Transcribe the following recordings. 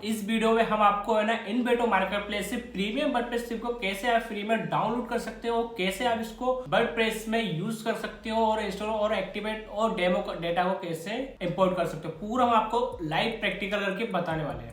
इस वीडियो में हम आपको है ना इनवेटो मार्केट प्लेस से प्रीमियम वर्डप्रेस थीम को कैसे आप फ्री में डाउनलोड कर सकते हो, कैसे आप इसको वर्डप्रेस में यूज कर सकते हो और इंस्टॉल और एक्टिवेट और डेमो डेटा को कैसे इंपोर्ट कर सकते हो, पूरा हम आपको लाइव प्रैक्टिकल करके बताने वाले हैं।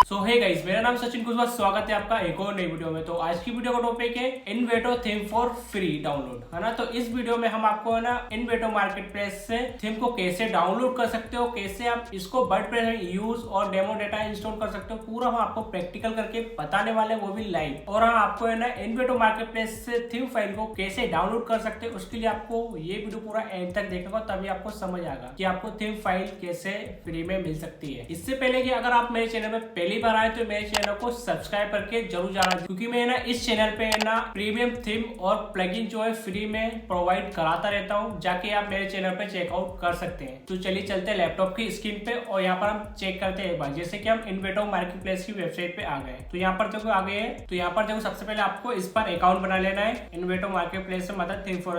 सो हे गाइस, मेरा नाम सचिन कुशवाहा, स्वागत है आपका एक और नई वीडियो में। तो आज की वीडियो का टॉपिक है इनवेटो थीम फॉर फ्री डाउनलोड, है ना। तो इस वीडियो में हम आपको है ना इनवेटो मार्केट प्लेस से थीम को कैसे डाउनलोड कर सकते हो, कैसे आप इसको वर्डप्रेस में यूज और डेमो डेटा इंस्टॉल कर सकते हो, पूरा हम आपको प्रैक्टिकल करके बताने वाले हैं, वो भी लाइव। और हम आपको है ना इनवेटो मार्केट प्लेस से थीम फाइल को कैसे डाउनलोड कर सकते हैं, उसके लिए आपको ये वीडियो पूरा एंड तक देखना, तभी आपको समझ आएगा कि आपको थीम फाइल कैसे फ्री में मिल सकती है। इससे पहले कि अगर आप मेरे चैनल में पहली बार आए तो मेरे चैनल को सब्सक्राइब करके जरूर जाना, क्योंकि मैं ना इस चैनल पे ना प्रीमियम थीम और प्लगइन जो है फ्री में प्रोवाइड कराता रहता हूँ, जाके आप मेरे चैनल पे चेकआउट कर सकते हैं। तो चलिए चलते हैं लैपटॉप की स्क्रीन पे और यहाँ पर हम चेक करते हैं एक बार। जैसे कि हम इनवेटो मार्केट प्लेस की वेबसाइट पे आ गए, तो यहाँ पर देखो आ गए हैं। तो यहाँ पर देखो सबसे पहले आपको इस पर अकाउंट बना लेना है। इनवेटो मार्केट प्लेस में मतलब थीम फॉर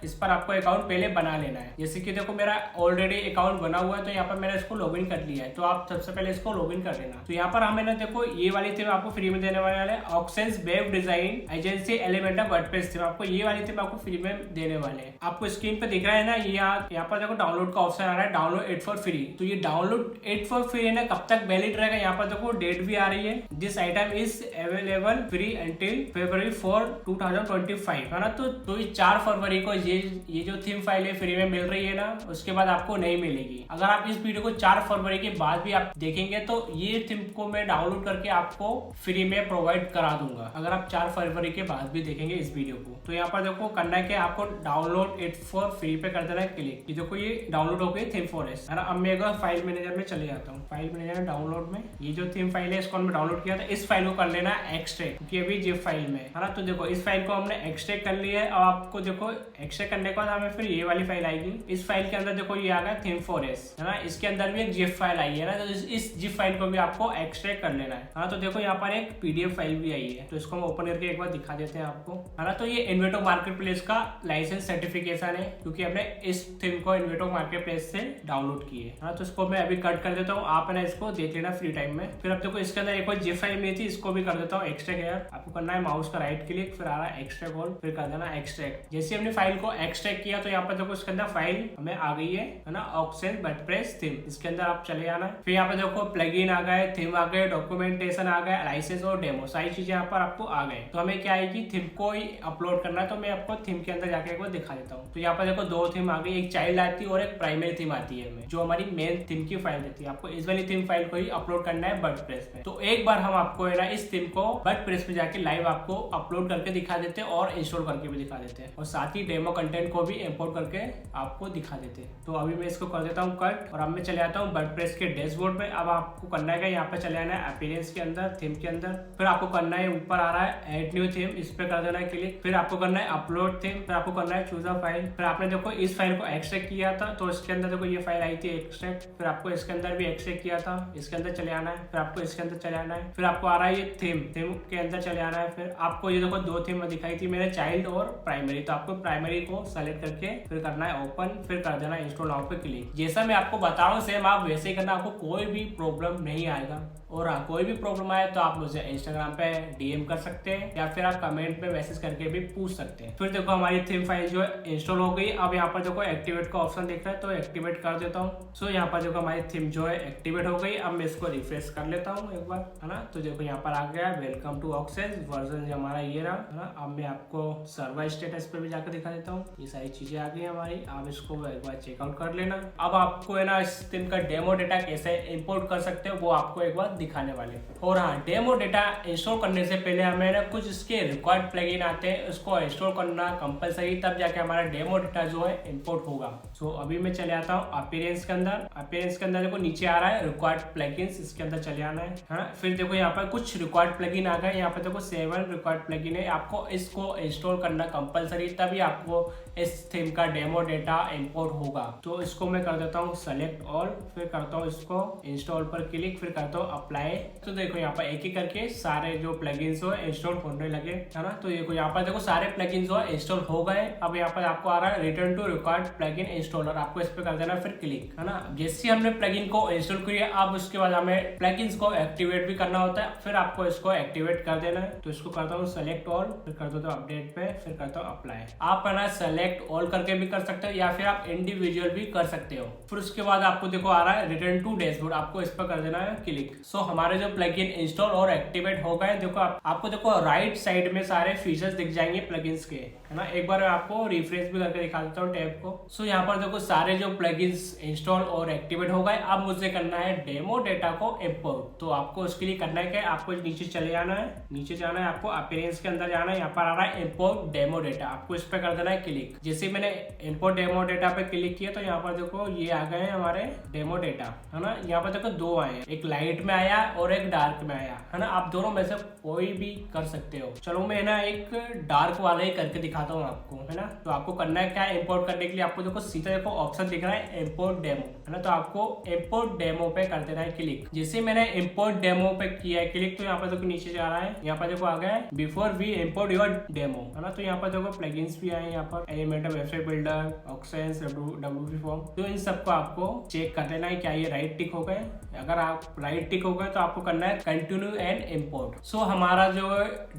इस पर आपको अकाउंट पहले बना लेना है। जैसे कि देखो मेरा ऑलरेडी अकाउंट बना हुआ है, तो यहाँ पर मैंने इसको लॉगिन कर लिया है। तो आप सबसे पहले इसको लॉगिन कर लेना। तो यहाँ पर हमें ना देखो ये वाली थीम आपको फ्री में देने वाले हैं, ऑक्सेंस web design agency Elementor WordPress theme. आपको ये वाली थीम आपको फ्री में देने वाले हैं। आपको स्क्रीन पे दिख रहा है ना, यहाँ पर देखो डाउनलोड का ऑप्शन आ रहा है, डाउनलोड इट फॉर फ्री। तो ये डाउनलोड इट फॉर फ्री है ना, कब तक वैलिड रहेगा, यहाँ पर देखो डेट भी आ रही है। This item is available free until February 4, 2025, है ना। तो ये 4 फरवरी को ये जो थीम फाइल है फ्री में मिल रही है ना, उसके बाद आपको नहीं मिलेगी। अगर आप इस वीडियो को 4 फरवरी के बाद भी आप देखेंगे तो ये थीम को मैं डाउनलोड करके आपको फ्री में प्रोवाइड करा दूंगा, अगर आप 4 फरवरी के बाद भी देखेंगे इस वीडियो को। तो यहाँ पर देखो करना है कि आपको डाउनलोड इट फॉर फ्री पे कर देना है क्लिक। ये देखो ये डाउनलोड हो गई थीम फॉरेस्ट, है ना। अब मैं एक बार फाइल मैनेजर में चले जाता हूँ। फाइल मैनेजर डाउनलोड में ये जो थीम फाइल है इसको हमने डाउनलोड किया था, इस फाइल को कर लेना है एक्सट्रैक्ट, क्योंकि अभी जिप फाइल में है ना। तो देखो इस फाइल को हमने एक्सट्रैक्ट कर लिया है। अब आपको देखो एक्सट्रैक्ट करने के बाद हमें फिर ये वाली फाइल आएगी। इस फाइल के अंदर देखो ये आ गया थीम फॉरेस्ट, है ना। इसके अंदर भी एक जिप फाइल आई है ना, तो इस जिप फाइल को भी आपको एक्सट्रैक्ट कर लेना है, हाँ। तो देखो यहाँ पर एक पीडीएफ फाइल भी आई है, तो इसको हम ओपन करके एक बार दिखा देते हैं आपको, है ना। तो ये इनवेटो मार्केट प्लेस का लाइसेंस सर्टिफिकेशन है, क्योंकि हमने इस थीम को इनवेटो मार्केट प्लेस से डाउनलोड की है। तो इसको मैं अभी कट कर देता हूँ, आप ना इसको देख लेना फ्री टाइम में। फिर अब देखो इसके अंदर एक और जिप फाइल मिली थी, इसको भी कर देता हूँ एक्सट्रैक्ट है। आपको करना है माउस का राइट क्लिक, फिर आ रहा है एक्सट्रैक्ट ऑल, फिर कर देना एक्सट्रैक्ट। जैसे हमने फाइल को एक्सट्रैक्ट किया तो यहाँ पर देखो इसके अंदर फाइल हमें आ गई है ना, ऑक्सेंस वर्डप्रेस थीम। इसके अंदर आप चले आना। फिर यहाँ पर देखो प्लगइन आ गए, थीम आ गए, डॉक्यूमेंटेशन आ गया, लाइसेंस और डेमो, सारी चीजें यहाँ पर आपको आ गए। तो हमें क्या आएगी, थीम को ही अपलोड करना है। तो मैं आपको थीम के अंदर जाके एक बार दिखा देता हूँ। तो यहाँ पर देखो 2 थीम आ गई, एक चाइल्ड आती है और एक प्राइमरी थीम आती है, जो हमारी मेन थीम की फाइल रहती है। आपको इस वाली थीम फाइल को ही अपलोड करना है वर्डप्रेस में। तो एक बार हम आपको है ना इस थीम को वर्डप्रेस में जाके लाइव आपको अपलोड करके दिखा देते हैं और इंस्टॉल करके भी दिखा देते हैं, और साथ ही डेमो कंटेंट को भी इंपोर्ट करके आपको दिखा देते हैं। तो अभी मैं इसको कर देता हूँ कट, और अब मैं चले आता हूँ वर्डप्रेस के डैशबोर्ड में। अब आपको करना है यहाँ पे चले आना है अपीयरेंस के अंदर, थीम के अंदर। फिर आपको करना है ऊपर आ रहा है ऐड न्यू थीम, इस पे कर देना है क्लिक। फिर आपको करना है अपलोड थीम, फिर आपको करना है चूज अ फाइल। फिर आपने देखो इस फाइल को एक्सट्रैक्ट किया था, तो इसके अंदर देखो ये फाइल आई थी एक्सट्रैक्ट। फिर आपको इसके अंदर भी एक्सट्रैक्ट किया था, इसके अंदर चले आना है। फिर आपको इसके अंदर चले आना है। फिर आपको आ रहा है ये थीम के अंदर चले आना है। फिर आपको ये देखो 2 थीम दिखाई थी मैंने, चाइल्ड और प्राइमरी। तो आपको प्राइमरी को सेलेक्ट करके फिर करना है ओपन, फिर कर देना इंस्टॉल नाउ पे क्लिक। जैसा मैं आपको बता रहा हूँ सेम आप वैसे ही करना, आपको कोई भी प्रॉब्लम नहीं आएगा। और हाँ, कोई भी प्रॉब्लम आए तो आप मुझे इंस्टाग्राम पे डीएम कर सकते हैं, या फिर आप कमेंट में मैसेज करके भी पूछ सकते हैं। फिर देखो हमारी थीम फाइल जो है इंस्टॉल हो गई। अब यहाँ पर देखो एक्टिवेट का ऑप्शन दिख रहा है, तो एक्टिवेट कर देता हूँ। सो यहाँ पर देखो हमारी थीम जो है एक्टिवेट हो गई। अब मैं इसको रिफ्रेश कर लेता हूँ एक बार, है ना। तो देखो यहाँ पर आ गया वेलकम टू ऑक्सेंस, वर्जन हमारा ये रहा, है ना। अब मैं आपको सर्वर स्टेटस पे भी जाकर दिखा देता हूँ, ये सारी चीजें आ गई हमारी। आप इसको एक बार चेकआउट कर लेना। अब आपको है ना इस थीम का डेमो डेटा कैसे इंपोर्ट कर सकते हो वो आपको एक बार दिखाने वाले। और हाँ, डेमो डेटा इंस्टॉल करने से पहले हमें ना कुछ इसके रिक्वायर्ड प्लगइन आते हैं, उसको इंस्टॉल करना कंपलसरी, तब जाके हमारा डेमो डेटा जो है इंपोर्ट होगा। सो अभी मैं चले आता हूँ अपीयरेंस के अंदर। अपीयरेंस के अंदर देखो नीचे आ रहा है रिक्वायर्ड प्लगइन्स, इसके अंदर चले आना है, हाँ। फिर देखो यहाँ पर कुछ रिक्वायर्ड प्लगइन आ गए, यहाँ पर देखो 7 रिक्वायर्ड प्लगइन है। आपको इसको इंस्टॉल करना कंपलसरी, तभी आपको इस थीम का डेमो डेटा इंपोर्ट होगा। तो इसको मैं कर देता हूँ सेलेक्ट ऑल, फिर करता हूँ इसको इंस्टॉल पर क्लिक, फिर करता करता हूँ अप्लाई। तो देखो यहाँ पर एक एक करके सारे जो प्लगइन्स हो इंस्टॉल होने लगे, है ना। तो देखो यहाँ पर देखो सारे प्लगइन्स हो इंस्टॉल हो गए। अब यहाँ पर आपको आ रहा है return to required plugin installer, आपको इस पे कर देना फिर क्लिक, है ना। जैसे हमने प्लगइन को इंस्टॉल किया, अब उसके बाद हमें प्लगइन्स को एक्टिवेट भी करना होता है, फिर आपको इसको एक्टिवेट कर देना है। तो इसको करता हूँ सेलेक्ट ऑल, फिर कर देता हूँ अपडेट पे, फिर करता हूँ अप्लाई। आप है ना सेलेक्ट ऑल करके भी कर सकते हो या फिर आप इंडिविजुअल भी कर सकते हो। फिर उसके बाद आपको देखो आ रहा है रिटर्न टू डैशबोर्ड, आपको इस पर कर देना है क्लिक। सो हमारे जो प्लगइन इंस्टॉल और एक्टिवेट हो गए। देखो आपको देखो राइट साइड में सारे फीचर्स दिख जाएंगे प्लगइन्स के, है ना। एक बार आपको रिफ्रेश भी करके दिखा देता हूँ टैब को। सो यहाँ पर देखो सारे जो प्लगइन्स इंस्टॉल और एक्टिवेट हो गए। अब मुझे करना है डेमो डेटा को इंपोर्ट। तो आपको उसके लिए करना है क्या, आपको नीचे चले जाना है, नीचे जाना है, आपको अपीयरेंस के अंदर जाना है। यहाँ पर आ रहा है इंपोर्ट डेमो डेटा, आपको इस पर कर देना है क्लिक। जैसे मैंने इंपोर्ट डेमो डेटा पे क्लिक किया तो यहाँ पर देखो ये आ गए हमारे डेमो डेटा, है ना। यहाँ पर देखो दो आए, एक लाइट में आया और एक डार्क में आया, है ना। आप दोनों में से कोई भी कर सकते हो। चलो मैं ना एक डार्क वाला ही करके दिखाता हूँ आपको, है ना। तो आपको करना है क्या, इंपोर्ट करने के लिए आपको देखो सीधा देखो ऑप्शन दिख रहा है इंपोर्ट डेमो, है ना। तो आपको इंपोर्ट डेमो पे कर देना है क्लिक। जैसे मैंने इंपोर्ट डेमो पे किया है क्लिक, तो यहाँ पर देखो नीचे जा रहा है, यहाँ पर देखो आ गया है before we import your demo, है ना। तो यहाँ पर देखो प्लगइन्स भी आए, यहाँ पर एलिमेंटर, वेबसाइट बिल्डर, ऑक्सेंस, डब्ल्यूपी फॉर्म। तो इन सबको आपको चेक कर देना है क्या ये राइट टिक हो गए। अगर आप राइट टिक हो गए तो आपको करना है कंटिन्यू एंड इंपोर्ट। सो हमारा जो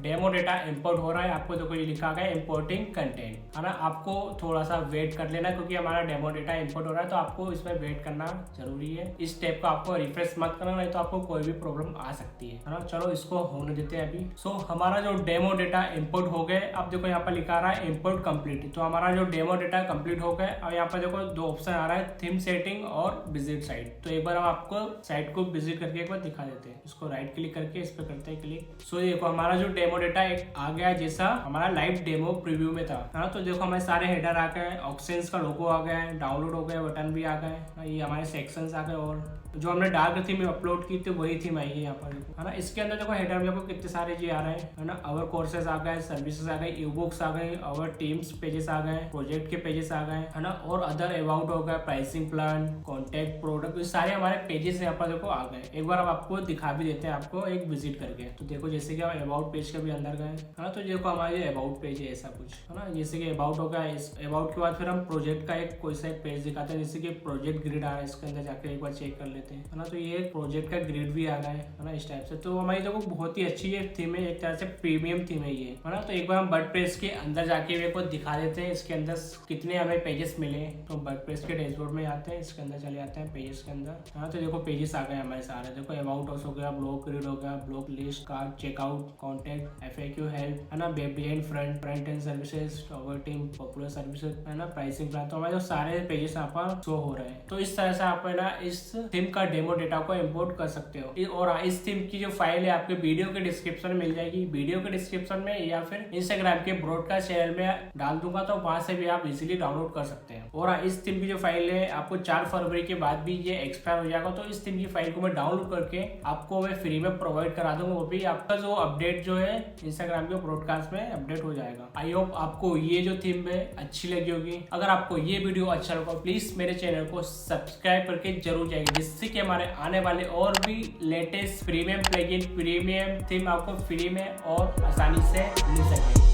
डेमो डेटा इंपोर्ट हो रहा है, आपको देखो ये लिखा गया इंपोर्टिंग कंटेंट, है ना। आपको थोड़ा सा वेट कर लेना क्योंकि हमारा डेमो डेटा इंपोर्ट हो रहा है, तो आपको इसमें वेट करना जरूरी है। इस स्टेप को आपको रिफ्रेश मत करना, नहीं तो आपको कोई भी प्रॉब्लम आ सकती है ना। चलो इसको होने देते हैं अभी। सो हमारा जो डेमो डेटा इंपोर्ट हो गए। अब देखो यहाँ पर लिखा रहा है इंपोर्ट कंप्लीट। तो हमारा जो डेमो डेटा कंप्लीट हो गए। अब यहाँ पर देखो दो ऑप्शन आ रहा है, थीम सेटिंग और विजिट साइट। तो एक बार हम आपको साइट को विजिट करके एक बार दिखा देते हैं। इसको राइट क्लिक करके इस पर करते हैं क्लिक। सो देखो हमारा जो डेमो डेटा एक आ गया जैसा हमारा लाइव डेमो प्रीव्यू में था, है ना। तो देखो हमारे सारे हेडर आ गए, ऑक्सेंस का लोगो आ गया है, डाउनलोड हो गया, बटन भी आ गए, ये हमारे सेक्शंस आ गए और जो हमने डार्क थीम अपलोड की थी वही थीम आई है यहाँ पर देखो, है ना। इसके अंदर देखो हेडर में देखो कितने सारे जी आ रहे हैं, है ना। अवर कोर्सेज आ गए, सर्विसेज आ गए, ई बुक्स आ गए, अवर टीम्स पेजेस आ गए, प्रोजेक्ट के पेजेस आ गए, है ना। और अदर अबाउट हो गए, प्राइसिंग प्लान, कॉन्टेक्ट, प्रोडक्ट, ये सारे हमारे पेजेस यहाँ पर देखो आ गए। एक बार अब आपको दिखा भी देते हैं आपको एक विजिट करके। तो देखो जैसे कि आप अबाउट पेज के भी अंदर गए, है ना। तो देखो हमारे अबाउट पेज है ऐसा कुछ, है ना। जैसे कि अबाउट हो गया, इस अबाउट के बाद फिर हम प्रोजेक्ट का एक कोई सा एक पेज दिखाते हैं, जैसे कि प्रोजेक्ट ग्रिड आ रहा है, इसके अंदर जाकर एक बार चेक कर लेते हैं, है ना। तो ये प्रोजेक्ट का ग्रिड भी आ गया है ना, इस टाइप से। तो हमारी देखो बहुत ही अच्छी ये थीम है, एक तरह से प्रीमियम थीम है ये, है ना। तो एक बार हम वर्डप्रेस के अंदर जाके मेरे को दिखा देते हैं इसके अंदर कितने हमें पेजेस मिले। तो वर्डप्रेस के डैशबोर्ड में आते हैं, इसके अंदर चले जाते हैं पेजेस के अंदर, है ना। तो देखो पेजेस आ गए हमारे सारे, देखो अबाउट हो गया, ब्लॉग ग्रिड हो गया, blog list, card, checkout, contact, FAQ, help, है ना, web design, front end services, tower team, popular services, है ना, प्राइसिंग प्लान। तो हमारे जो सारे पेजेस यहाँ पर शो हो रहे हैं। तो इस तरह से आप है ना इस थीम का डेमो डेटा को इंपोर्ट कर सकते हो। और इस थीम की जो फाइल है आपके वीडियो के डिस्क्रिप्शन में मिल जाएगी, वीडियो के डिस्क्रिप्शन में या फिर इंस्टाग्राम के ब्रॉडकास्ट चैनल में डाल दूंगा, तो वहां से भी आप इजीली डाउनलोड कर सकते हैं। और इस थीम की जो फाइल है आपको 4 फरवरी के बाद भी ये एक्सपायर हो जाएगा। तो इस थीम की फाइल को मैं डाउनलोड करके आपको मैं फ्री में प्रोवाइड करा दूंगा। वो भी आपका जो अपडेट जो है इंस्टाग्राम के ब्रॉडकास्ट में अपडेट हो जाएगा। आई होप आपको ये जो थीम है अच्छी लगी होगी। अगर आपको ये वीडियो अच्छा लगा प्लीज मेरे चैनल को सब्सक्राइब करके जरूर जाइए, जिससे कि हमारे आने वाले और भी latest premium plugin, premium theme आपको फ्री में और आसानी से मिल सके।